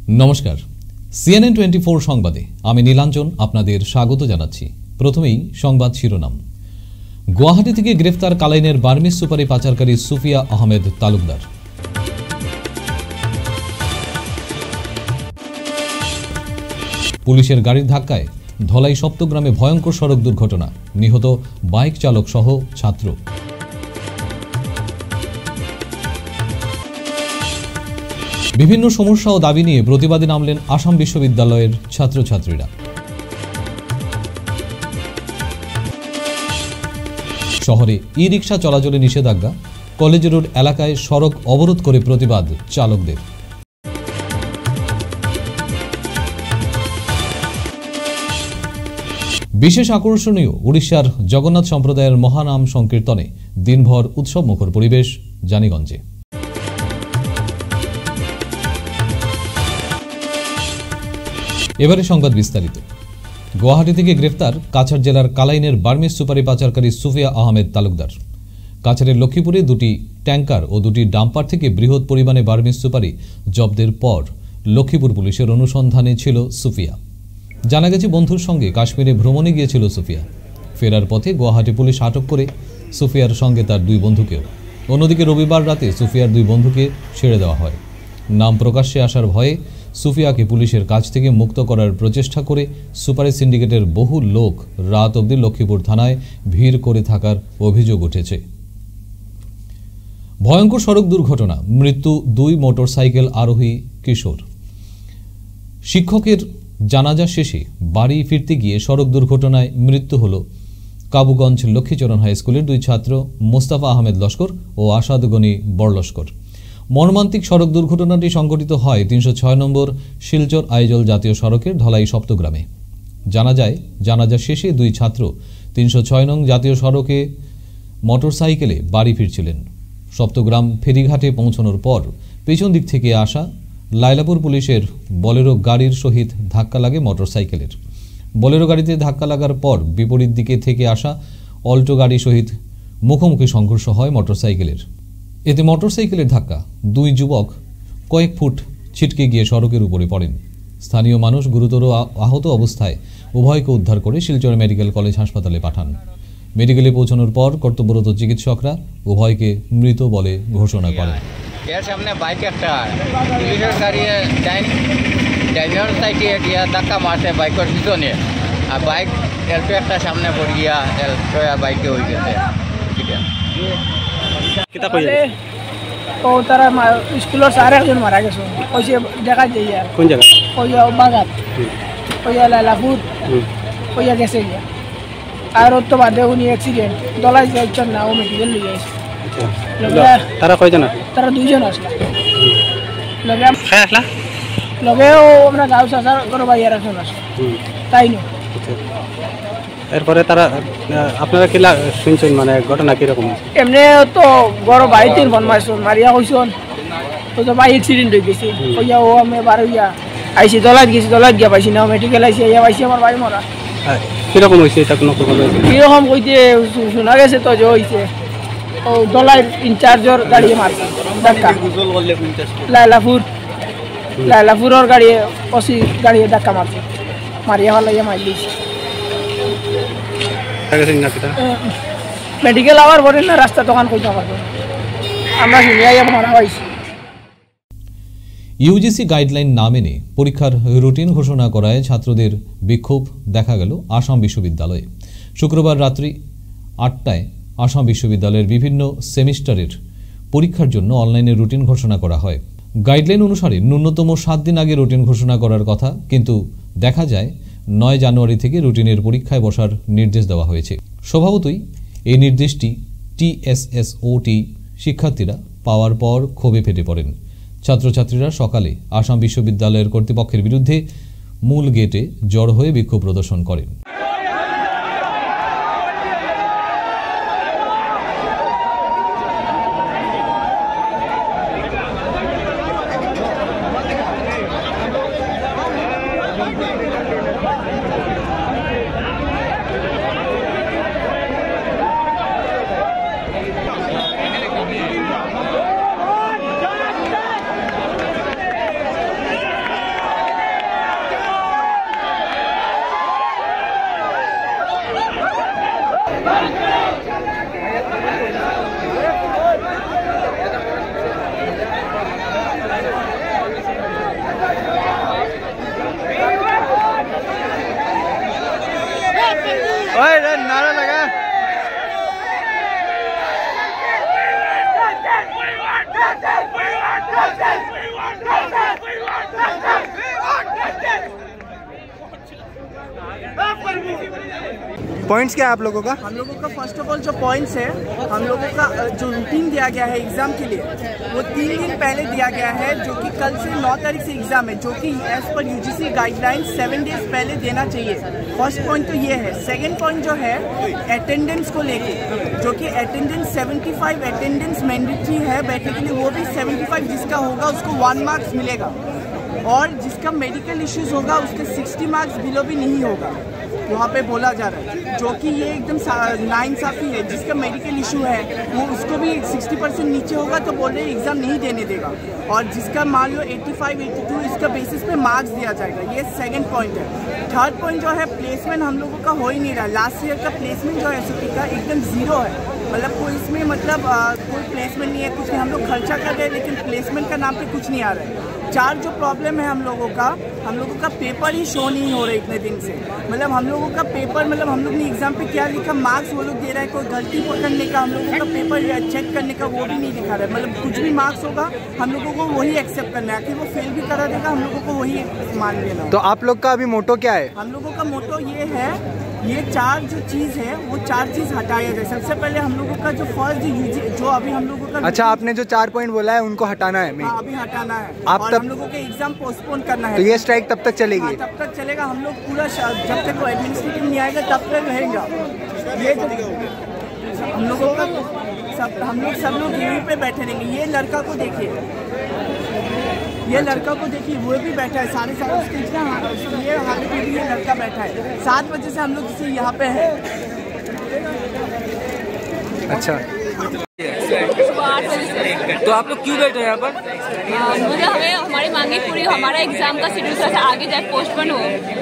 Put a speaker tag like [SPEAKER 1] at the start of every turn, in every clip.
[SPEAKER 1] নমস্কার, CNN 24 সংবাদে আমি নীলাঞ্জন আপনাদের স্বাগত জানাচ্ছি। প্রথমেই সংবাদ শিরোনাম। গুয়াহাটি থেকে গ্রেফতার কালাইনের বার্মিজ সুপারি পাচারকারী সুফিয়া আহমেদ তালুকদার। পুলিশের গাড়ির ধাক্কায় ধলাই সপ্তগ্রামে ভয়ঙ্কর সড়ক দুর্ঘটনা, নিহত বাইক চালক সহ ছাত্র। বিভিন্ন সমস্যা ও দাবি নিয়ে প্রতিবাদে নামলেন আসাম বিশ্ববিদ্যালয়ের ছাত্রছাত্রীরা। শহরে ই রিক্সা চলাচলে নিষেধাজ্ঞা, কলেজ রোড এলাকায় সড়ক অবরোধ করে প্রতিবাদ চালকদের। বিশেষ আকর্ষণীয় উড়িষ্যার জগন্নাথ সম্প্রদায়ের মহানাম সংকীর্তনে দিনভর উৎসব মুখর পরিবেশ জানিগঞ্জে। এবারে সংবাদ বিস্তারিত। গুয়াহাটি থেকে গ্রেফতার কাছাড় জেলার কালাইনের বার্মিজ সুপারি পাচারকারী সুফিয়া আহমেদ তালুকদার। কাছাড়ের লক্ষ্মীপুরে দুটি ট্যাঙ্কার ও দুটি ডাম্পার থেকে বৃহৎ পরিমাণে বার্মিজ সুপারি জব্দের পর লক্ষ্মীপুর পুলিশের অনুসন্ধানে ছিল সুফিয়া। জানা গেছে বন্ধুর সঙ্গে কাশ্মীরে ভ্রমণে গিয়েছিল সুফিয়া। ফেরার পথে গুয়াহাটি পুলিশ আটক করে সুফিয়ার সঙ্গে তার দুই বন্ধুকেও। অন্যদিকে রবিবার রাতে সুফিয়ার দুই বন্ধুকে ছেড়ে দেওয়া হয়। নাম প্রকাশ্যে আসার ভয়ে সুফিয়াকে পুলিশের কাছ থেকে মুক্ত করার প্রচেষ্টা করে সুপারি সিন্ডিকেটের বহু লোক রাত অবধি লক্ষ্মীপুর থানায় ভিড় করে থাকার অভিযোগ উঠেছে। ভয়ঙ্কর সড়ক দুর্ঘটনা, মৃত্যু দুই মোটরসাইকেল আরোহী কিশোর। শিক্ষকের জানাজা শেষে বাড়ি ফিরতে গিয়ে সড়ক দুর্ঘটনায় মৃত্যু হল কাবুগঞ্জ লক্ষ্মীচরণ হাই স্কুলের দুই ছাত্র মোস্তাফা আহমেদ লস্কর ও আসাদ গনি বড়লস্কর। মর্মান্তিক সড়ক দুর্ঘটনাটি সংঘটিত হয় ৩০৬ নম্বর শিলচর আইজল জাতীয় সড়কের ধলাই সপ্তগ্রামে। জানা যায়, জানাজা শেষে দুই ছাত্র ৩০৬ নং জাতীয় সড়কে মোটরসাইকেলে বাড়ি ফিরছিলেন। সপ্তগ্রাম ফেরিঘাটে পৌঁছানোর পর পেছন দিক থেকে আসা লাইলাপুর পুলিশের বলেরো গাড়ির সহিত ধাক্কা লাগে মোটরসাইকেলের। বলেরো গাড়িতে ধাক্কা লাগার পর বিপরীত দিকে থেকে আসা অল্টো গাড়ি সহিত মুখোমুখি সংঘর্ষ হয় মোটরসাইকেলের। এতে মোটরসাইকেলের ধাক্কা দুই যুবক কয়েক ফুট ছিটকে গিয়ে সড়কের উপরে পড়েন। স্থানীয় মানুষ গুরুতর আহত অবস্থায় উভয়কে উদ্ধার করে শিলচর মেডিকেল কলেজ হাসপাতালে পাঠান। মেডিকেলে পৌঁছানোর পর কর্তব্যরত চিকিৎসকরা উভয়কে মৃত বলে ঘোষণা করেন।
[SPEAKER 2] এর সামনে বাইক একটা পুলিশের গাড়ি ড্রাইভার সাইডে গিয়া ধাক্কা মারছে বাইকের পিছনে, আর বাইক এলপি একটা সামনে পড়ে গিয়া বাইকে হয়ে গেছে।
[SPEAKER 3] তারা স্কুলের স্যার একজন মারা গেছে, ওইসে দেখা যাই আর কোন জায়গা ওই বাগাত ওই লাইলাপুর ওইয়া গেছে গিয়া। আর ওর তো বাদে উনি অ্যাক্সিডেন্ট দলাই যাইছেন না, ও মেডিকেল নিয়ে গেছে।
[SPEAKER 4] তারা কয়জন?
[SPEAKER 3] তারা দুইজন আসলো লগে ও আমরা গাঁও চাষার ঘর বাইয়ার একজন আসলো, তাই না।
[SPEAKER 4] এরপরে তারা আপনারা কি শুনছেন, মানে ঘটনা কিরকম?
[SPEAKER 3] এমনি তো বড় ভাই তিন ফোন মারছেন, মারিয়া কইসন তো ভাই অ্যাক্সিডেন্ট হয়ে গেছে। ওইয়া ও আমি বার হইয়া আইসি দলাত গেছি, দলাত গিয়া পাইছি না, মেডিকেল আইসি ইয়া পাইছি আমার ভাই মরা।
[SPEAKER 4] কিরকম হয়েছে এটা? কোনো
[SPEAKER 3] কিরকম কইতে শোনা গেছে তো যে হয়েছে ও দলাই ইনচার্জর গাড়ি মারছে ধাক্কা, লাইলাপুরের গাড়ি ওসি গাড়ি ধাক্কা মারছে, মারিয়া ভালো ইয়ে মার দিয়েছে। মেডিকেল আবার বলেন না, রাস্তা দোকান কইতে পারবো আমরা শুনিয়া মারা হয়েছি।
[SPEAKER 1] ইউজিসি গাইডলাইন না মেনে পরীক্ষার রুটিন ঘোষণা করায় ছাত্রদের বিক্ষোভ দেখা গেল আসাম বিশ্ববিদ্যালয়ে। শুক্রবার রাত্রি ৮টায় আসাম বিশ্ববিদ্যালয়ের বিভিন্ন সেমিস্টারের পরীক্ষার জন্য অনলাইনে রুটিন ঘোষণা করা হয়। গাইডলাইন অনুসারে ন্যূনতম 7 দিন আগে রুটিন ঘোষণা করার কথা, কিন্তু দেখা যায় 9 জানুয়ারি থেকে রুটিনের পরীক্ষায় বসার নির্দেশ দেওয়া হয়েছে। স্বভাবতই এই নির্দেশটি TSSOT শিক্ষার্থীরা পাওয়ার পর ক্ষোভে ফেটে পড়েন। ছাত্রছাত্রীরা সকালে আসাম বিশ্ববিদ্যালয়ের কর্তৃপক্ষের বিরুদ্ধে মূল গেটে জড়ো হয়ে বিক্ষোভ প্রদর্শন করেন।
[SPEAKER 5] पॉइंट्स क्या है आप लोगों का?
[SPEAKER 6] हम लोगों का फर्स्ट ऑफ ऑल जो पॉइंट्स है, हम लोगों का जो रूटीन दिया गया है एग्जाम के लिए वो 3 दिन पहले दिया गया है, जो कि कल से 9 तारीख से एग्जाम है, जो कि as per UGC guidelines 7 days पहले देना चाहिए। फर्स्ट पॉइंट तो ये है। सेकंड पॉइंट जो है अटेंडेंस को लेके, जो कि अटेंडेंस 75 अटेंडेंस मैंडेटरी है बैठने के लिए, वो भी 75 जिसका होगा उसको 1 मार्क्स मिलेगा, और जिसका मेडिकल इश्यूज होगा उसके 60 मार्क्स बिलो भी नहीं होगा, वहाँ पे बोला जा रहा है, जो कि ये एकदम नाइंसाफ़ी है। जिसका मेडिकल इशू है वो उसको भी 60% नीचे होगा तो बोल रहे एग्ज़ाम नहीं देने देगा, और जिसका मान लो 85, 82 इसका बेसिस पे मार्क्स दिया जाएगा। ये सेकंड पॉइंट है। थर्ड पॉइंट जो है प्लेसमेंट हम लोगों का हो ही नहीं रहा। लास्ट ईयर का प्लेसमेंट जो है एसओपी का एकदम ज़ीरो है, मतलब कोई इसमें कोई प्लेसमेंट नहीं है, कुछ नहीं। हम लोग खर्चा कर रहे हैं लेकिन प्लेसमेंट का नाम पे कुछ नहीं आ रहा है। 4 जो प्रॉब्लम है हम लोगों का पेपर ही शो नहीं हो रहे इतने दिन से। मतलब हम लोगों का पेपर, मतलब हम लोग ने एग्जाम पे क्या लिखा, मार्क्स वो लोग दे रहा है, कोई गलती पकड़ने का, हम लोगों का पेपर चेक करने का वो भी नहीं दिखा रहा है। मतलब कुछ भी मार्क्स होगा हम लोगों को वही एक्सेप्ट करना है, कि वो फेल भी करा देगा हम लोगों को वही मान लेना।
[SPEAKER 5] तो आप लोग का अभी मोटो क्या है?
[SPEAKER 6] हम लोगों का मोटो ये है, ये 4 जो चीज़ है वो 4 चीज़ हटाया जाए। सबसे पहले हम लोगों का जो फर्स्ट जो अभी हम लोगों का,
[SPEAKER 5] अच्छा, आपने जो 4 पॉइंट बोला है उनको हटाना है?
[SPEAKER 6] हाँ, अभी हटाना है।
[SPEAKER 5] आप
[SPEAKER 6] और
[SPEAKER 5] तब
[SPEAKER 6] हम लोगों के एग्जाम पोस्टपोन करना है।
[SPEAKER 5] तो ये स्ट्राइक तब तक चलेगी?
[SPEAKER 6] हाँ, तब तक चलेगा। हम लोग पूरा जब तक वो एडमिनिस्ट्रेटिव नहीं आएगा तब तक रहेगा। ये हम लोगों का सब लोग यहीं पे बैठे रहेंगे। ये लड़का को देखिए, ये लड़का को देखिए, वो भी बैठा है सारे उसके ये हालत में भी ये लड़का बैठा है। 7 बजे से हम लोग इसे यहाँ पे है।
[SPEAKER 5] अच्छा,
[SPEAKER 7] तो आप लोग क्यों बैठे हैं यहाँ पर?
[SPEAKER 8] मतलब हमें हमारी मांगे पूरी, हमारा एग्जाम का शेड्यूल थोड़ा सा आगे जाके पोस्टपोन हो।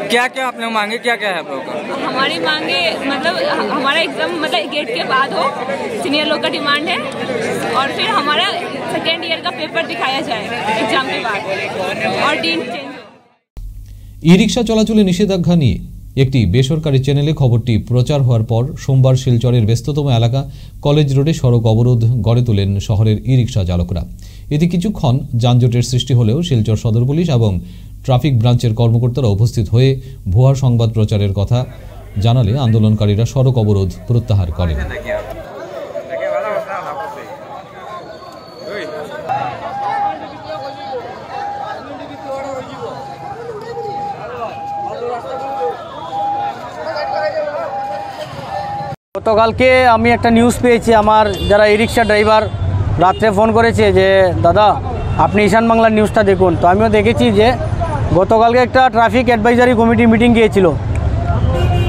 [SPEAKER 7] क्या क्या आपने मांगे, क्या क्या है आप लोगों का?
[SPEAKER 8] हमारी मांगे मतलब हमारा एग्जाम मतलब गेट के बाद हो, सीनियर लोग का डिमांड है, और फिर हमारा सेकेंड ईयर का पेपर दिखाया जाए एग्जाम के बाद, और डीन चेंज हो।
[SPEAKER 1] ই রিক্সা চলাচলে নিষেধাজ্ঞা নিয়ে একটি বেসরকারি চ্যানেলে খবরটি প্রচার হওয়ার পর সোমবার শিলচরের ব্যস্ততম এলাকা কলেজ রোডে সড়ক অবরোধ গড়ে তোলেন শহরের ই রিক্সা চালকরা। এতে কিছুক্ষণ যানজটের সৃষ্টি হলেও শিলচর সদর পুলিশ এবং ট্রাফিক ব্রাঞ্চের কর্মকর্তারা উপস্থিত হয়ে ভুয়া সংবাদ প্রচারের কথা জানালে আন্দোলনকারীরা সড়ক অবরোধ প্রত্যাহার করেন।
[SPEAKER 9] গতকালকে আমি একটা নিউজ পেয়েছি, আমার যারা ই রিক্সা ড্রাইভার রাত্রে ফোন করেছে যে দাদা আপনি ঈশান বাংলার নিউজটা দেখুন। তো আমিও দেখেছি যে গতকালকে একটা ট্রাফিক অ্যাডভাইজারি কমিটি মিটিং গিয়েছিল,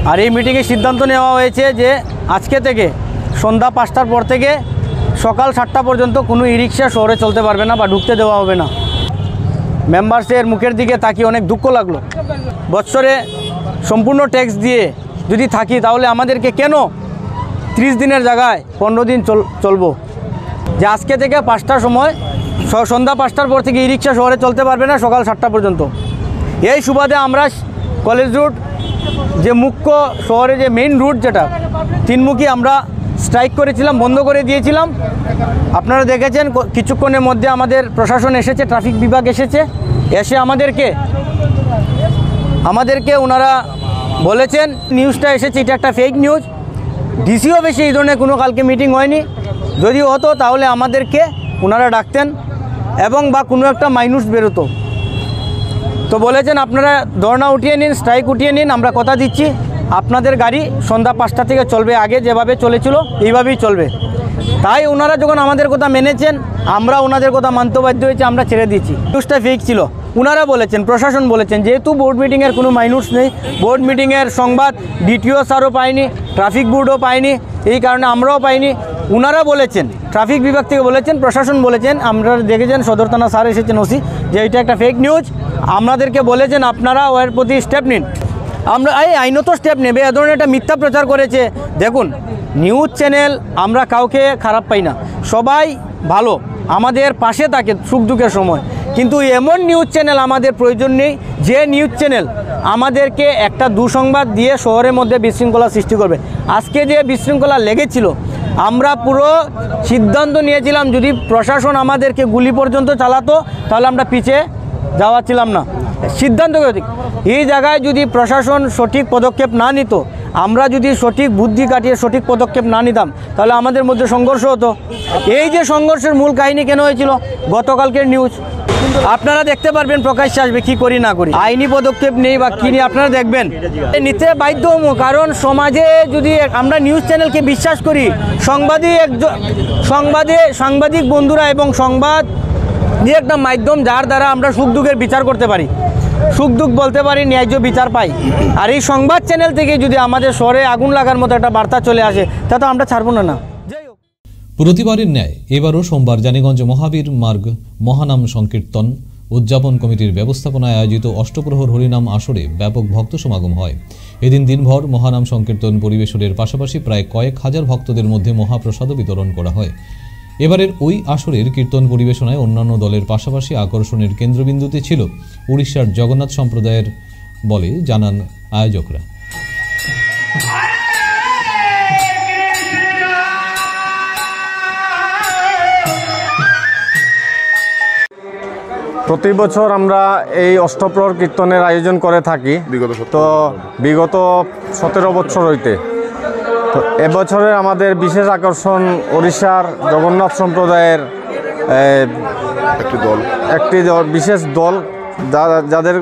[SPEAKER 9] আর এই মিটিংয়ে সিদ্ধান্ত নেওয়া হয়েছে যে আজকে থেকে সন্ধ্যা 5টার পর থেকে সকাল 7টা পর্যন্ত কোনো ই রিক্সা শহরে চলতে পারবে না বা ঢুকতে দেওয়া হবে না। মেম্বার্সের মুখের দিকে তাকিয়ে অনেক দুঃখ লাগলো। বছরে সম্পূর্ণ ট্যাক্স দিয়ে যদি থাকি তাহলে আমাদেরকে কেন 30 দিনের জায়গায় 15 দিন চলবো? যে আজকে থেকে 5টার সময় সন্ধ্যা 5টার পর থেকে ই রিক্সা শহরে চলতে পারবে না সকাল 7টা পর্যন্ত। এই সুবাদে আমরা কলেজ রুট যে মুখ্য শহরে যে মেইন রুট যেটা তিনমুখী আমরা স্ট্রাইক করেছিলাম, বন্ধ করে দিয়েছিলাম। আপনারা দেখেছেন কিছুক্ষণের মধ্যে আমাদের প্রশাসন এসেছে, ট্রাফিক বিভাগ এসেছে, এসে আমাদেরকে ওনারা বলেছেন নিউজটা এসেছে এটা একটা ফেক নিউজ। ডিসিও বেশি এই ধরনের কোনো কালকে মিটিং হয়নি, যদি হতো তাহলে আমাদেরকে ওনারা ডাকতেন এবং বা কোনো একটা মাইনুস বেরোতো। তো বলেছেন আপনারা ধর্ণা উঠিয়ে নিন, স্ট্রাইক উঠিয়ে নিন, আমরা কথা দিচ্ছি আপনাদের গাড়ি সন্ধ্যা 5টা থেকে চলবে, আগে যেভাবে চলেছিল এইভাবেই চলবে। তাই ওনারা যখন আমাদের কথা মেনেছেন, আমরা ওনাদের কথা মানতে বাধ্য হয়েছে, আমরা ছেড়ে দিচ্ছি। নিউজটা ফেক ছিল ওনারা বলেছেন, প্রশাসন বলেছেন, যেহেতু বোর্ড মিটিংয়ের কোনো মাইনুস নেই, বোর্ড মিটিংয়ের সংবাদ ডিটিও স্যারও পায়নি, ট্রাফিক বোর্ডও পায়নি, এই কারণে আমরাও পাইনি। ওনারা বলেছেন, ট্রাফিক বিভাগ থেকে বলেছেন, প্রশাসন বলেছেন, আমরা দেখেছেন সদর থানা স্যার এসেছেন ওসি, যে এটা একটা ফেক নিউজ। আমাদেরকে বলেছেন আপনারা ওর প্রতি স্টেপ নিন, আমরা এই আইনত স্টেপ নেবে। এ ধরনের একটা মিথ্যা প্রচার করেছে। দেখুন, নিউজ চ্যানেল আমরা কাউকে খারাপ পাই না, সবাই ভালো, আমাদের পাশে থাকে সুখ দুঃখের সময়, কিন্তু এমন নিউজ চ্যানেল আমাদের প্রয়োজন নেই যে নিউজ চ্যানেল আমাদেরকে একটা দুঃসংবাদ দিয়ে শহরের মধ্যে বিশৃঙ্খলা সৃষ্টি করবে। আজকে যে বিশৃঙ্খলা লেগেছিল আমরা পুরো সিদ্ধান্ত নিয়েছিলাম যদি প্রশাসন আমাদেরকে গুলি পর্যন্ত চালাতো তাহলে আমরা পিছিয়ে যাওয়াছিলাম না। সিদ্ধান্ত এই জায়গায় যদি প্রশাসন সঠিক পদক্ষেপ না নিত, আমরা যদি সঠিক বুদ্ধি কাটিয়ে সঠিক পদক্ষেপ না নিতাম তাহলে আমাদের মধ্যে সংঘর্ষ হতো। এই যে সংঘর্ষের মূল কাহিনী কেন হয়েছিল গতকালকের নিউজ আপনারা দেখতে পারবেন, প্রকাশ্যে আসবে কি করি না করি, আইনি পদক্ষেপ নেই বা কী নিয়ে আপনারা দেখবেন, নিতে বাধ্য হবো। কারণ সমাজে যদি আমরা নিউজ চ্যানেলকে বিশ্বাস করি, সাংবাদিক বন্ধুরা এবং সংবাদ নিয়ে একটা মাধ্যম যার দ্বারা আমরা সুখ দুঃখের বিচার করতে পারি, সুখ দুঃখ বলতে পারি, ন্যায্য বিচার পাই। আর এই সংবাদ চ্যানেল থেকে যদি আমাদের শহরে আগুন লাগার মতো একটা বার্তা চলে আসে তা তো আমরা ছাড়বো না।
[SPEAKER 1] প্রতিবারের ন্যায় এবারও সোমবার জানিগঞ্জ মহাবীর মার্গ মহানাম সংকীর্তন উদযাপন কমিটির ব্যবস্থাপনায় আয়োজিত অষ্টপ্রহর হরিনাম আসরে ব্যাপক ভক্ত সমাগম হয়। এদিন দিনভর মহানাম সংকীর্তন পরিবেশনের পাশাপাশি প্রায় কয়েক হাজার ভক্তদের মধ্যে মহাপ্রসাদও বিতরণ করা হয়। এবারের ওই আসরের কীর্তন পরিবেশনায় অন্যান্য দলের পাশাপাশি আকর্ষণের কেন্দ্রবিন্দুতে ছিল উড়িষ্যার জগন্নাথ সম্প্রদায়ের বলে জানান আয়োজকরা।
[SPEAKER 10] প্রতি বছর আমরা এই অষ্টপ্রহর কীর্তনের আয়োজন করে থাকি বিগত 17 বছর হইতে। তো এবছরে আমাদের বিশেষ আকর্ষণ ওড়িশার জগন্নাথ সম্প্রদায়ের একটি বিশেষ দল যাদের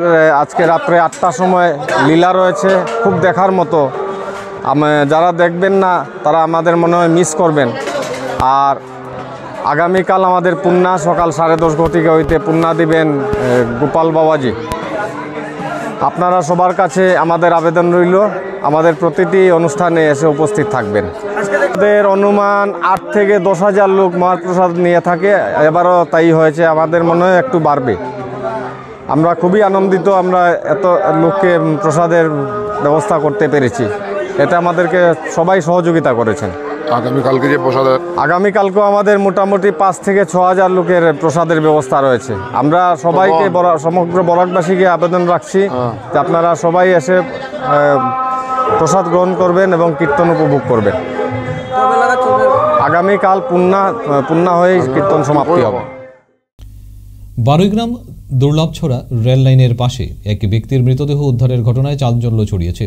[SPEAKER 10] আজকে রাত্রে 8টার সময় লীলা রয়েছে, খুব দেখার মতো। যারা দেখবেন না তারা আমাদের মনে হয় মিস করবেন। আর আগামীকাল আমাদের পুণ্যা সকাল 10:30 ঘটিকা হইতে পুণ্যা দিবেন গোপাল বাবাজি। আপনারা সবার কাছে আমাদের আবেদন রইল আমাদের প্রতিটি অনুষ্ঠানে এসে উপস্থিত থাকবেন। আমাদের অনুমান 8 থেকে 10,000 লোক মহাপ্রসাদ নিয়ে থাকে, এবারও তাই হয়েছে। আমাদের মনে হয় একটু বাড়বে। আমরা খুবই আনন্দিত আমরা এত লোককে প্রসাদের ব্যবস্থা করতে পেরেছি। এটা আমাদেরকে সবাই সহযোগিতা করেছেন।
[SPEAKER 11] আগামীকালকে যে প্রসাদের
[SPEAKER 10] আগামীকালকেও আমাদের মোটামুটি 5 থেকে 6,000 লোকের প্রসাদের ব্যবস্থা রয়েছে। আমরা সবাইকে সমগ্র বরাকবাসীকে আবেদন রাখছি যে আপনারা সবাই এসে প্রসাদ গ্রহণ করবেন এবং কীর্তন উপভোগ করবেন। আগামীকাল পুণ্যা হয়ে কীর্তন সমাপ্তি হবে।
[SPEAKER 1] বারুইগ্রাম দুর্লভছড়া রেল লাইনের পাশে এক ব্যক্তির মৃতদেহ উদ্ধারের ঘটনায় চাঞ্চল্য ছড়িয়েছে।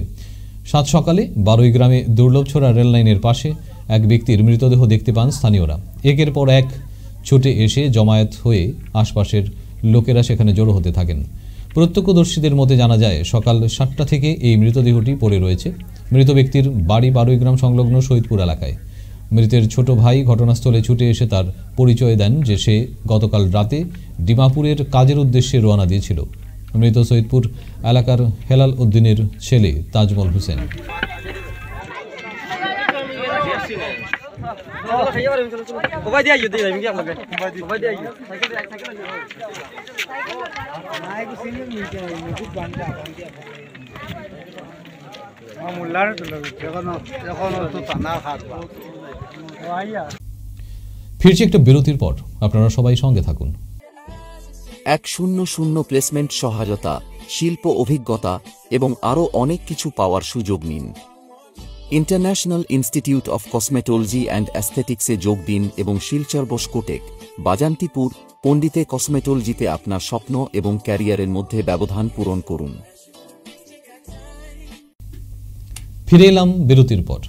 [SPEAKER 1] সাত সকালে বারুইগ্রামে দুর্লভছড়া রেল লাইনের পাশে এক ব্যক্তির মৃতদেহ দেখতে পান স্থানীয়রা। একের পর এক ছুটে এসে জমায়েত হয়ে আশপাশের লোকেরা সেখানে জড়ো হতে থাকেন। প্রত্যক্ষদর্শীদের মতে জানা যায় সকাল 7টা থেকে এই মৃতদেহটি পড়ে রয়েছে। মৃত ব্যক্তির বাড়ি বারুইগ্রাম সংলগ্ন শহীদপুর এলাকায়। মৃতের ছোট ভাই ঘটনাস্থলে ছুটে এসে তার পরিচয় দেন যে সে গতকাল রাতে ডিমাপুরের কাজের উদ্দেশ্যে রওনা দিয়েছিল। মৃত সৈয়দপুর এলাকার হেলাল উদ্দিনের ছেলে তাজমল হোসেন। ফিরছি একটা বিরতির পর, আপনারা সবাই সঙ্গে থাকুন।
[SPEAKER 12] 100 প্লেসমেন্ট সহায়তা, শিল্প অভিজ্ঞতা এবং আরও অনেক কিছু পাওয়ার সুযোগ নিন। International Institute of Cosmetology and অ্যাস্থেটিক্সে যোগ দিন এবং শিলচর বোসকোটেক, বাজান্তিপুর, পণ্ডিতে কসমেটোলজিতে আপনার স্বপ্ন এবং ক্যারিয়ারের মধ্যে ব্যবধান পূরণ করুন।
[SPEAKER 1] ফিরে এলাম বিরতির পর।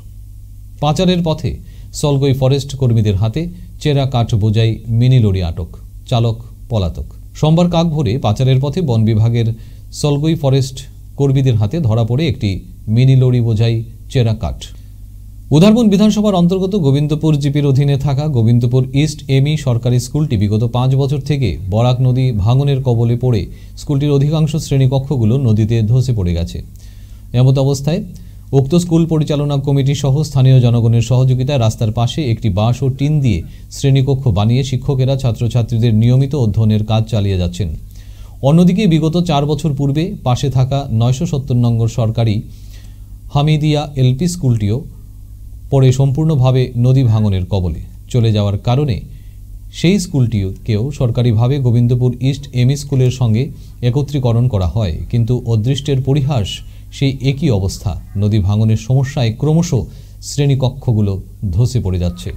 [SPEAKER 1] পাচারের পথে সলগই ফরেস্ট কর্মীদের হাতে চেরা কাঠ বোঝাই মিনি লরি আটক, চালক পলাতক। সোমবার কাক ভোরে পাচারের পথে বন বিভাগের সলগই ফরেস্ট কর্মীদের হাতে ধরা পড়ে একটি মিনি লরি বোঝাই চেরা কাঠ। উধারবন বিধানসভার অন্তর্গত গোবিন্দপুর জিপির অধীনে থাকা গোবিন্দপুর ইস্ট এমই সরকারি স্কুলটি বিগত 5 বছর থেকে বরাক নদী ভাঙনের কবলে পড়ে স্কুলটির অধিকাংশ শ্রেণীকক্ষগুলো নদীতে ধসে পড়ে গেছে। এমত অবস্থায় উক্ত স্কুল পরিচালনা কমিটি সহ স্থানীয় জনগণের সহযোগিতায় রাস্তার পাশে একটি বাঁশ ও টিন দিয়ে শ্রেণীকক্ষ বানিয়ে শিক্ষকেরা ছাত্রছাত্রীদের নিয়মিত অধ্যয়নের কাজ চালিয়ে যাচ্ছেন। অন্যদিকে বিগত 4 বছর পূর্বে পাশে থাকা 970 নম্বর সরকারি হামিদিয়া এলপি স্কুলটিও পরে সম্পূর্ণভাবে নদী ভাঙনের কবলে চলে যাওয়ার কারণে সেই স্কুলটিকেও সরকারিভাবে গোবিন্দপুর ইস্ট এমই স্কুলের সঙ্গে একত্রীকরণ করা হয়। কিন্তু অদৃষ্টের পরিহাস, সেই একই অবস্থা। নদী ভাঙনের সমস্যায় ক্রমশ শ্রেণীকক্ষগুলো ধসে পড়ে যাচ্ছে।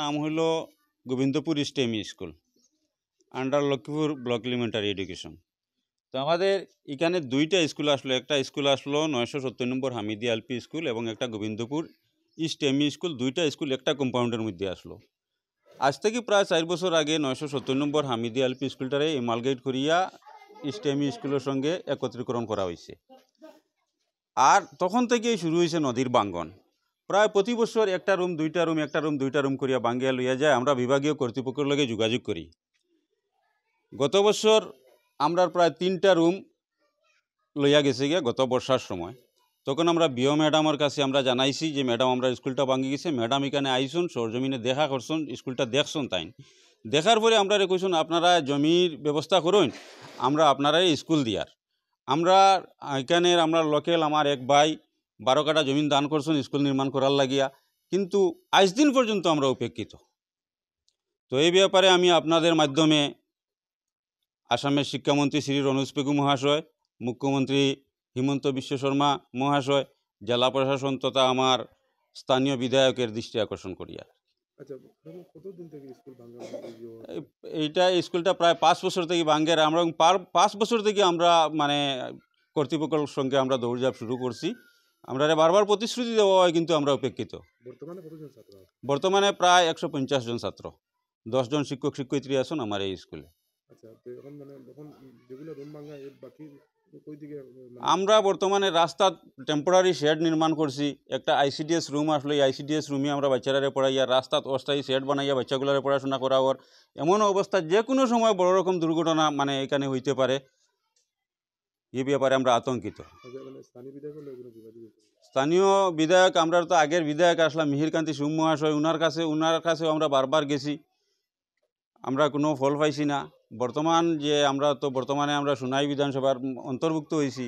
[SPEAKER 13] নাম হলো Gobindapur stem school under Lakshmipur block elementary education. তো আমাদের এখানে দুইটা স্কুল আসলো, একটা স্কুল আসলো 970 নম্বর হামিদি এলপি স্কুল এবং একটা গোবিন্দপুর স্টেম স্কুল। দুইটা স্কুল একটা কম্পাউন্ডের মধ্যে আসলো। আজ থেকে প্রায় 4 বছর আগে 970 নম্বর হামিদি এলপি স্কুলটারে এমালগেট করিয়া স্টেম স্কুলের সঙ্গে একত্রীকরণ করা হয়েছে। আর তখন থেকেই শুরু হয়েছে নদীর বাঙ্গন। প্রায় প্রতি বছর একটা রুম দুইটা রুম একটা রুম দুইটা রুম করিয়া বাঙ্গিয়া লইয়া যায়। আমরা বিভাগীয় কর্তৃপক্ষের লগে যোগাযোগ করি। গত বছর আমরা প্রায় 3টা রুম লইয়া গেছে গিয়া গত বর্ষার সময়। তখন আমরা বিও ম্যাডামের কাছে আমরা জানাইছি যে ম্যাডাম আমরা স্কুলটা ভাঙি গেছে। ম্যাডাম এখানে আইসুন, সরজমিনে দেখা করছেন, স্কুলটা দেখছেন। তাই দেখার পরে আমরা কইছেন আপনারা জমির ব্যবস্থা করুন, আমরা আপনারাই স্কুল দিয়ার। আমরা এখানের আমরা লোকেল আমার এক ভাই 12 কাঠা জমিন দান করছেন স্কুল নির্মাণ করার লাগিয়া, কিন্তু আজ দিন পর্যন্ত আমরা উপেক্ষিত। তো এই ব্যাপারে আমি আপনাদের মাধ্যমে আসামের শিক্ষামন্ত্রী শ্রী রনোজ পেগু মহাশয়, মুখ্যমন্ত্রী হিমন্ত বিশ্ব শর্মা মহাশয়, জেলা প্রশাসন তথা আমার স্থানীয় বিধায়কের দৃষ্টি আকর্ষণ করিয়া। এইটা স্কুলটা প্রায় 5 বছর থেকে ভাঙ্গের। আমরা 5 বছর থেকে আমরা মানে কর্তৃপক্ষের সঙ্গে আমরা দৌড়ঝাঁপ শুরু করছি। আমরা বারবার প্রতিশ্রুতি দেওয়া হয়, কিন্তু আমরা উপেক্ষিত। বর্তমানে প্রায় 150 জন ছাত্র, 10 জন শিক্ষক শিক্ষয়িত্রী আছেন আমার এই স্কুলে। আমরা বর্তমানে রাস্তা টেম্পোরারি শেড নির্মাণ করছি। একটা আইসিডিএস রুম আসলে এই আইসিডিএস রুমে আমরা বাচ্চারা পড়াইয়া রাস্তাত অস্থায়ী শেড বানাইয়া বাচ্চাগুলারে পড়াশোনা করাওয়ার। এমন অবস্থা যে কোনো সময় বড় রকম দুর্ঘটনা মানে এখানে হইতে পারে, এই ব্যাপারে আমরা আতঙ্কিত। স্থানীয় বিধায়ক আমরা তো আগের বিধায়ক আসলাম মিহিরকান্তি সুম মহাশয়, ওনার কাছেও আমরা বারবার গেছি, আমরা কোনো ফল পাইছি না। বর্তমানে আমরা সোনাই বিধানসভার অন্তর্ভুক্ত হয়েছি,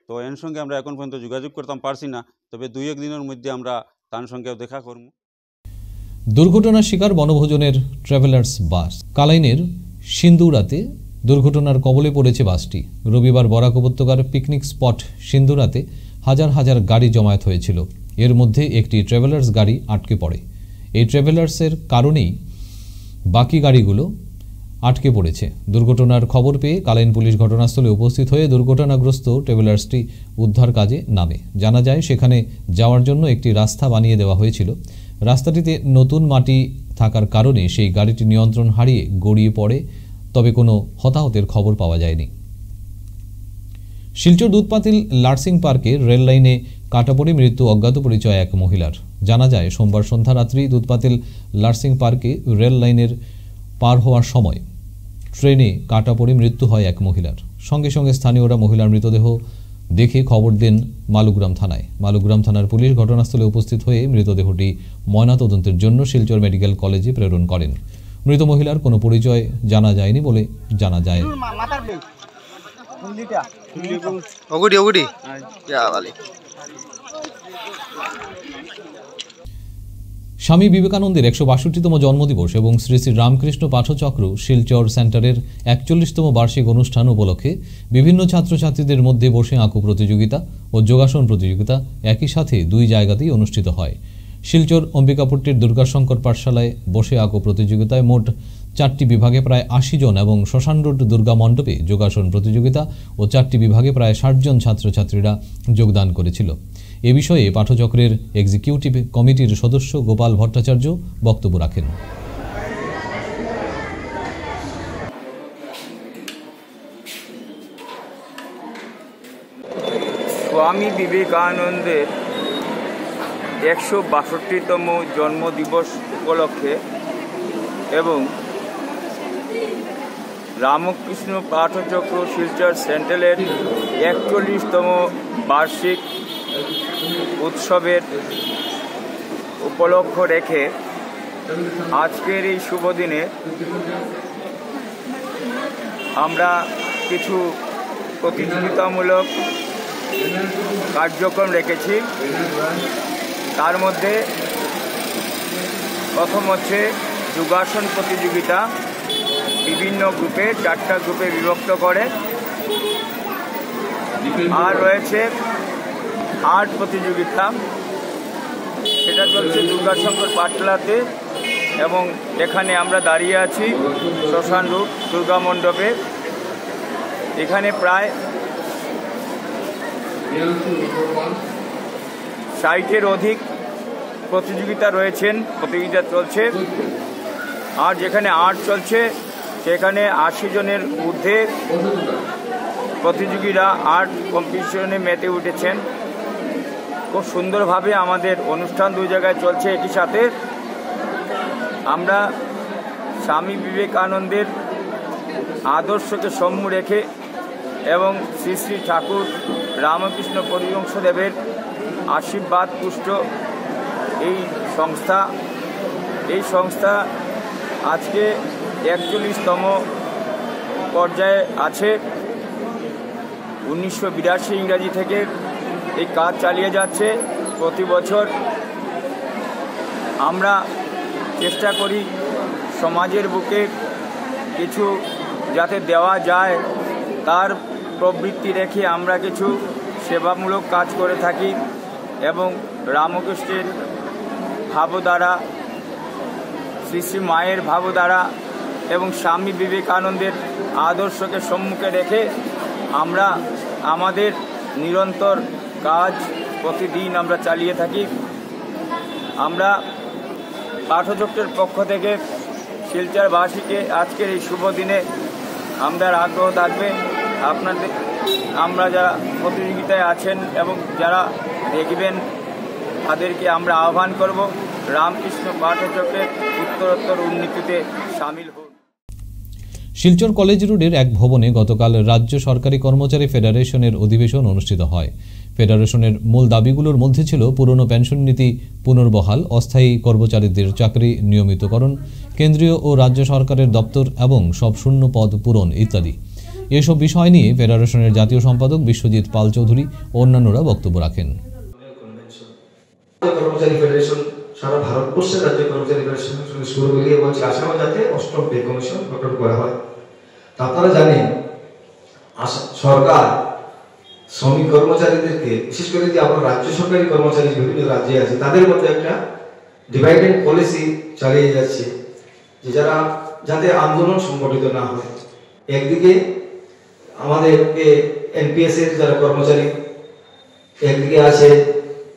[SPEAKER 13] তো এর সঙ্গে আমরা এখন পর্যন্ত যোগাযোগ করতাম পারছি না। তবে 2-1 দিনের মধ্যে আমরা তার সঙ্গেও দেখা করব।
[SPEAKER 1] দুর্ঘটনার শিকার বনভোজনের ট্রাভেলার্স বাস। কালাইনের সিন্দুরাতে দুর্ঘটনার কবলে পড়েছে বাসটি। রবিবার বরাক উপত্যকার পিকনিক স্পট সিন্দুরাতে হাজার হাজার গাড়ি জমায়েত হয়েছিল। এর মধ্যে একটি ট্রাভেলার্স গাড়ি আটকে পড়ে। এই ট্রাভেলার্সের কারণেই বাকি গাড়িগুলো আটকে পড়েছে। দুর্ঘটনার খবর পেয়ে কালাইন পুলিশ ঘটনাস্থলে উপস্থিত হয়ে দুর্ঘটনাগ্রস্ত ট্রাভেলার্সটি উদ্ধার কাজে নামে। জানা যায় সেখানে যাওয়ার জন্য একটি রাস্তা বানিয়ে দেওয়া হয়েছিল। রাস্তাটিতে নতুন মাটি থাকার কারণে সেই গাড়িটি নিয়ন্ত্রণ হারিয়ে গড়িয়ে পড়ে, তবে কোনো হতাহতের খবর পাওয়া যায়নি। শিলচর দুধপাতিল লার্সিং পার্কে রেল লাইনে কাটা পড়ে মৃত্যু অজ্ঞাত পরিচয় এক মহিলার। জানা যায় সোমবার সন্ধ্যা রাত্রি দুধপাতিল লার্সিং পার্কে রেল লাইনের পার হওয়ার সময় ট্রেনে কাটা পড়ে মৃত্যু হয় এক মহিলার। সঙ্গে সঙ্গে স্থানীয়রা মহিলার মৃতদেহ দেখে খবর দেন মালুগ্রাম থানায়। মালুগ্রাম থানার পুলিশ ঘটনাস্থলে উপস্থিত হয়ে মৃতদেহটি ময়নাতদন্তের জন্য শিলচর মেডিকেল কলেজে প্রেরণ করেন। মৃত মহিলার কোনো পরিচয় জানা যায়নি বলে জানা যায়। স্বামী বিবেকানন্দের 162তম জন্মদিবস এবং শ্রী শ্রী রামকৃষ্ণ পাঠচক্র শিলচর সেন্টারের 41তম বার্ষিক অনুষ্ঠান উপলক্ষে বিভিন্ন ছাত্রছাত্রীদের মধ্যে বসে আঁকো প্রতিযোগিতা ও যোগাসন প্রতিযোগিতা একই সাথে 2 জায়গাতেই অনুষ্ঠিত হয়। শিলচর অম্বিকাপুরটির দুর্গাশঙ্কর পাঠশালায় বসে আঁকো প্রতিযোগিতায় মোট 4টি বিভাগে প্রায় 80 জন এবং শ্মশান রোড দুর্গা মণ্ডপে যোগাসন প্রতিযোগিতা ও 4টি বিভাগে প্রায় 60 জন ছাত্রছাত্রীরা যোগদান করেছিল। এ বিষয়ে পাঠচক্রের এক্সিকিউটিভ কমিটির সদস্য গোপাল ভট্টাচার্য বক্তব্য রাখেন।
[SPEAKER 14] স্বামী বিবেকানন্দের 162তম জন্মদিবস উপলক্ষে এবং রামকৃষ্ণ পাঠচক্র শিলচর সেন্টারের 41তম বার্ষিক উৎসবের উপলক্ষ রেখে আজকের এই শুভ দিনে আমরা কিছু প্রতিযোগিতামূলক কার্যক্রম রেখেছি। তার মধ্যে প্রথম হচ্ছে যোগাসন প্রতিযোগিতা, বিভিন্ন গ্রুপে 4টা গ্রুপে বিভক্ত করে। আর রয়েছে আর্ট প্রতিযোগিতা, সেটা চলছে দুর্গাশঙ্কর পাঠশালাতে, এবং এখানে আমরা দাঁড়িয়ে আছি শ্মশান রূপ দুর্গা মণ্ডপে। এখানে প্রায় 60-এর অধিক প্রতিযোগিতা চলছে। আর যেখানে আর্ট চলছে সেখানে 80 জনের ঊর্ধ্বে প্রতিযোগীরা আর্ট কম্পিটিশনে মেতে উঠেছেন। খুব সুন্দরভাবে আমাদের অনুষ্ঠান 2 জায়গায় চলছে। একই সাথে আমরা স্বামী বিবেকানন্দের আদর্শকে সম্মুখ রেখে এবং শ্রী শ্রী ঠাকুর রামকৃষ্ণ পরমহংসদেবের আশীর্বাদ পুষ্ট এই সংস্থা আজকে 41তম পর্যায়ে আছে। 1982 ইংরাজি থেকে এই কাজ চালিয়ে যাচ্ছে। প্রতি বছর আমরা চেষ্টা করি সমাজের বুকে কিছু যাতে দেওয়া যায় তার প্রবৃত্তি রেখে আমরা কিছু সেবামূলক কাজ করে থাকি, এবং রামকৃষ্ণের ভাবধারা, শ্রী শ্রী মায়ের ভাবধারা এবং স্বামী বিবেকানন্দের আদর্শকে সম্মুখে রেখে আমরা আমাদের নিরন্তর কাজ প্রতিদিন আমরা চালিয়ে থাকি। আমরা পাঠচক্রের পক্ষ থেকে শিলচরবাসীকে আজকের এই শুভ দিনে আমরা আগ্রহ থাকবে আপনাদের, আমরা যারা প্রতিযোগিতায় আছেন এবং যারা দেখবেন তাদেরকে আমরা আহ্বান করব রামকৃষ্ণ পাঠচক্রের উত্তরোত্তর উন্নতিতে সামিল হোক।
[SPEAKER 1] শিলচর কলেজ রোডের এক ভবনে গতকাল রাজ্য সরকারি কর্মচারী ফেডারেশনের অধিবেশন অনুষ্ঠিত হয়। ফেডারেশনের মূল দাবিগুলোর মধ্যে ছিল পুরনো পেনশন নীতি পুনর্বহাল, অস্থায়ী কর্মচারীদের চাকরি নিয়মিতকরণ, কেন্দ্রীয় ও রাজ্য সরকারের দপ্তর এবং সব শূন্য পদ পূরণ ইত্যাদি। এসব বিষয় নিয়ে ফেডারেশনের জাতীয় সম্পাদক বিশ্বজিৎ পাল চৌধুরী ও অন্যান্যরা বক্তব্য রাখেন।
[SPEAKER 15] কর্মচারী ফেডারেশন সারা ভারতবর্ষের রাজ্য কর্মচারী ফেডারেশনের সঙ্গে সুর মিলিয়ে বলছে আসামে যাতে 8ম পে কমিশন গঠন করা হয়। তা আপনারা জানেন সরকার শ্রমিক কর্মচারীদেরকে, বিশেষ করে যে আমরা রাজ্য সরকারি কর্মচারী বিভিন্ন রাজ্যে আছে, তাদের মধ্যে একটা ডিভাইড এন্ড পলিসি চালিয়ে যাচ্ছে যে যারা যাতে আন্দোলন সংগঠিত না হয়। একদিকে আমাদের এনপিএস এর যারা কর্মচারী, একদিকে আছে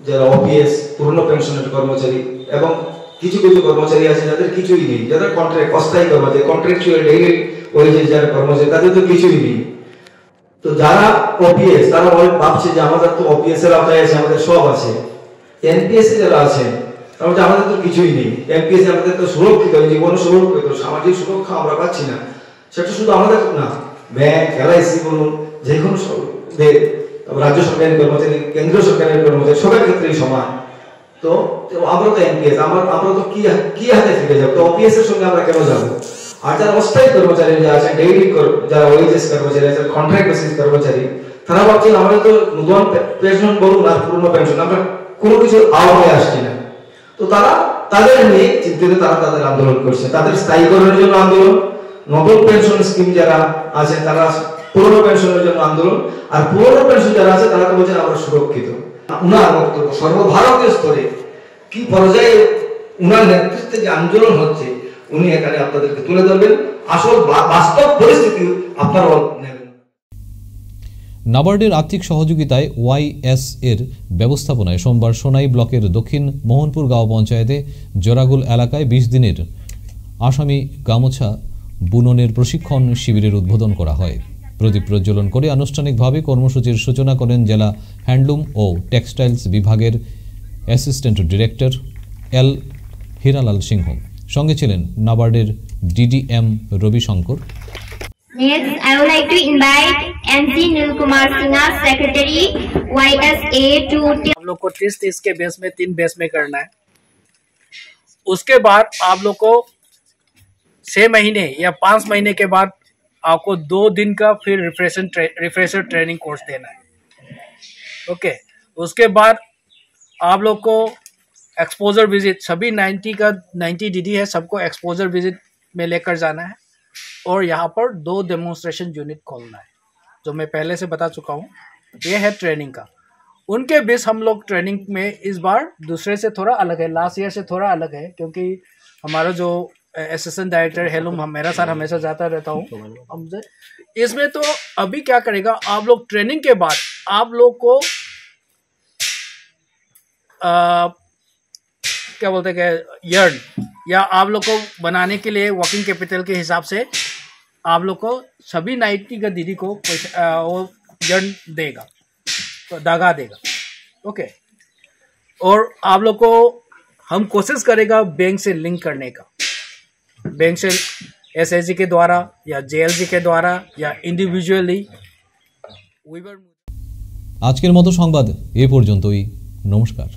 [SPEAKER 15] যারা ওপিএস পুরনো পেনশনের কর্মচারী, এবং কিছু কিছু কর্মচারী আছে যাদের কিছুই নেই, যাদের কন্ট্রাক্ট অস্থায়ী কর্মচারী, কন্ট্রাকচুয়াল ডেইলি ওয়েজের যারা কর্মচারী, তাদের তো কিছুই নেই। তো যারা ওপিএস তারা ভাবছে যে আমাদের তো ওপিএস এর আওতায় আছে, আমাদের সব আছে। এনপিএস এ যারা আছে তারা বলছে আমাদের তো কিছুই নেই। এনপিএস এ আমাদের তো সুরক্ষিত, জীবন সুরক্ষিত, সামাজিক সুরক্ষা আমরা পাচ্ছি না। সেটা শুধু আমাদের না, ব্যাংক, এলআইসি বলুন, যে কোনো রাজ্য সরকারি কর্মচারী, কেন্দ্রীয় সরকারের কর্মচারী, সবার ক্ষেত্রেই সমান। তো আমরা তো এনপিএস, আমরা তো কি হাতে ফিরে যাবো? তো ওপিএস এর সঙ্গে আমরা কেন যাবো? আর যারা অস্থায়ী কর্মচারী যারা আছে, ডেইলি যারা ওয়েজেস কর্মচারী আছে, কন্ট্রাক্ট বেসিস কর্মচারী, তারা ভাবছেন আমাদের তো নতুন পেনশন বলুন আর পুরনো পেনশন, আমরা কোনো কিছু আওতায় আসছি না। তো তারা তাদের নিয়ে চিন্তিত, তারা তাদের আন্দোলন করছে, তাদের স্থায়ীকরণের জন্য আন্দোলন, নতুন পেনশন স্কিম যারা আছে তারা পুরনো পেনশনের জন্য আন্দোলন, আর পুরনো পেনশন যারা আছে তারা তো বলছেন আমরা সুরক্ষিত। উনার বক্তব্য সর্বভারতীয় স্তরে কি পর্যায়ে উনার নেতৃত্বে যে আন্দোলন হচ্ছে উনি এখানে আপনাদেরকে তুলে ধরবেন, আসল বাস্তব পরিস্থিতি আপনারা নেবেন।
[SPEAKER 1] নাবার্ডের আর্থিক সহযোগিতায় ওয়াইএস এর ব্যবস্থাপনায় সোমবার সোনাই ব্লকের দক্ষিণ মোহনপুর গাঁও পঞ্চায়েতে জোরাগুল এলাকায় 20 দিনের আসামি গামোছা বুননের প্রশিক্ষণ শিবিরের উদ্বোধন করা হয়। প্রদীপ প্রজ্বলন করে আনুষ্ঠানিকভাবে কর্মসূচির সূচনা করেন জেলা হ্যান্ডলুম ও টেক্সটাইলস বিভাগের assistant director L Hiralal Singh. সঙ্গে ছিলেন নাবার্ডের DDM Rabi Shankar.
[SPEAKER 16] Next, I would like to invite NC Nil Kumar Singha, Secretary YSA, to
[SPEAKER 17] हम लोग को 30 के बेस में 3 बेस में करना है। उसके बाद आप लोग को 6 महीने या 5 महीने के बाद आपको 2 दिन का फिर रिफ्रेशर ट्रेनिंग कोर्स देना है। ओके, उसके बाद आप लोग को एक्सपोजर विजिट, सभी 90 DD है, सबको एक्सपोजर विजिट में लेकर जाना है और यहाँ पर 2 डेमोन्स्ट्रेशन यूनिट खोलना है, जो मैं पहले से बता चुका हूँ। ये है ट्रेनिंग का। उनके बीच हम लोग ट्रेनिंग में इस बार दूसरे से थोड़ा अलग है, लास्ट ईयर से थोड़ा अलग है, क्योंकि हमारा जो असिस्टेंट डायरेक्टर हेलुम मेरा साथ हमेशा जाता रहता हूँ हमसे। इसमें तो अभी क्या करेगा, आप लोग ट्रेनिंग के बाद आप लोग को क्या बोलते हैं कि यर्न या आप लोग को बनाने के लिए वर्किंग कैपिटल के हिसाब से आप लोग को सभी 90 का दीदी को वो यर्न देगा, तो धागा देगा। ओके, और आप लोग को हम कोशिश करेगा बैंक से लिंक करने का, बैंक से SHG के द्वारा या JLG के द्वारा या इंडिविजुअली।
[SPEAKER 1] আজকের মতো সংবাদ এ পর্যন্তই। নমস্কার।